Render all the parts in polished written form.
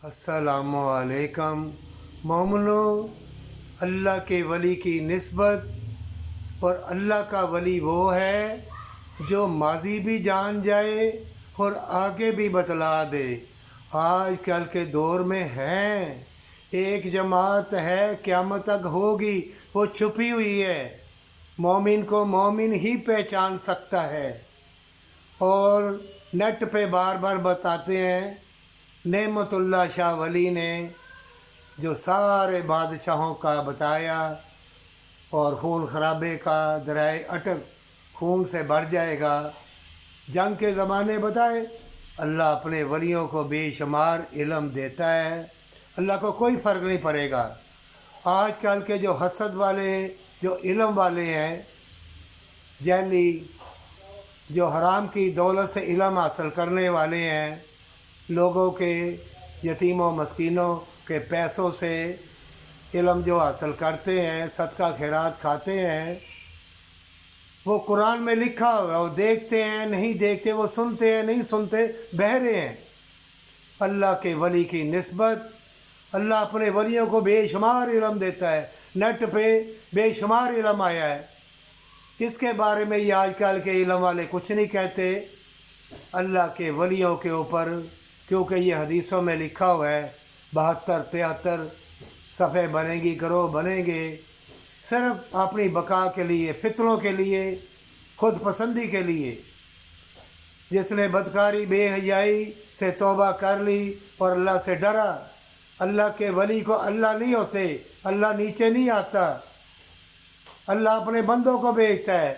अस्सलामुअलैकुम मोमिनो। अल्लाह के वली की निस्बत और अल्लाह का वली वो है जो माजी भी जान जाए और आगे भी बतला दे। आज कल के दौर में हैं एक जमात है क़यामत तक होगी, वो छुपी हुई है, मोमिन को मोमिन ही पहचान सकता है। और नेट पे बार बार बताते हैं नेमतुल्लाह शाह वली ने जो सारे बादशाहों का बताया और खून खराबे का दराए अटक खून से बढ़ जाएगा। जंग के ज़माने बताए अल्लाह अपने वलियों को बेशुमार इल्म देता है, अल्लाह को कोई फ़र्क नहीं पड़ेगा। आज कल के जो हसद वाले जो इल्म वाले हैं, जैली जो हराम की दौलत से इल्म हासिल करने वाले हैं, लोगों के यतीमों मस्कीनों के पैसों से इल्म जो हासिल करते हैं, सदका खैरात खाते हैं, वो कुरान में लिखा हुआ है, वो देखते हैं नहीं देखते, वो सुनते हैं नहीं सुनते, बहरे हैं। अल्लाह के वली की निस्बत, अल्लाह अपने वलियों को बेशुमार इल्म देता है। नेट पे बेशुमार इल्म आया है, इसके बारे में ये आजकल के इल्म वाले कुछ नहीं कहते अल्लाह के वलियों के ऊपर, क्योंकि ये हदीसों में लिखा हुआ है 72-73 सफ़े बनेंगी, ग्रोह बनेंगे, सिर्फ अपनी बका के लिए, फितरों के लिए, खुद पसंदी के लिए। जिसने बदकारी बेहयाई से तौबा कर ली और अल्लाह से डरा, अल्लाह के वली को अल्लाह नहीं होते, अल्लाह नीचे नहीं आता, अल्लाह अपने बंदों को भेजता है।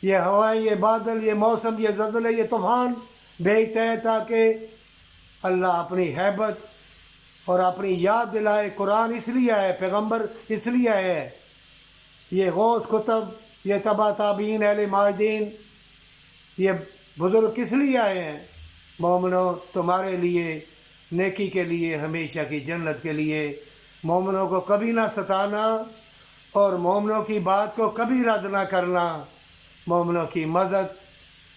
ये हवाएं, ये बादल, ये मौसम, ये ज़लज़ले, ये तूफ़ान भेजता है ताकि अल्लाह अपनी हैबत और अपनी याद दिलाए। कुरान इसलिए है, पैगंबर इसलिए है, ये गौस कुतब, ये तबा ताबीन, अहले माजिदीन, ये बुज़ुर्ग किस लिए आए हैं? मोमिनो तुम्हारे लिए, नेकी के लिए, हमेशा की जन्नत के लिए। मोमिनों को कभी ना सताना और मोमिनों की बात को कभी रद्द ना करना। मोमिनों की मदद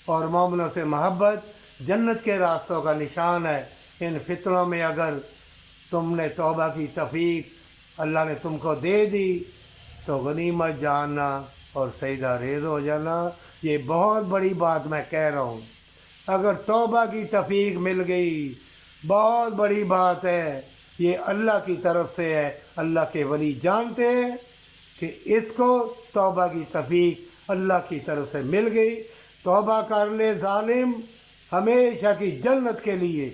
और मोमिनों से मोहब्बत जन्नत के रास्तों का निशान है। इन फितरों में अगर तुमने तौबा की तौफीक अल्लाह ने तुमको दे दी तो गनीमत जानना और सईदा रेज़ हो जाना। ये बहुत बड़ी बात मैं कह रहा हूँ, अगर तौबा की तौफीक मिल गई बहुत बड़ी बात है, ये अल्लाह की तरफ से है। अल्लाह के वली जानते हैं कि इसको तौबा की तौफीक अल्लाह की तरफ से मिल गई। तौबा कर ले ज़ालिम, हमेशा की जन्नत के लिए।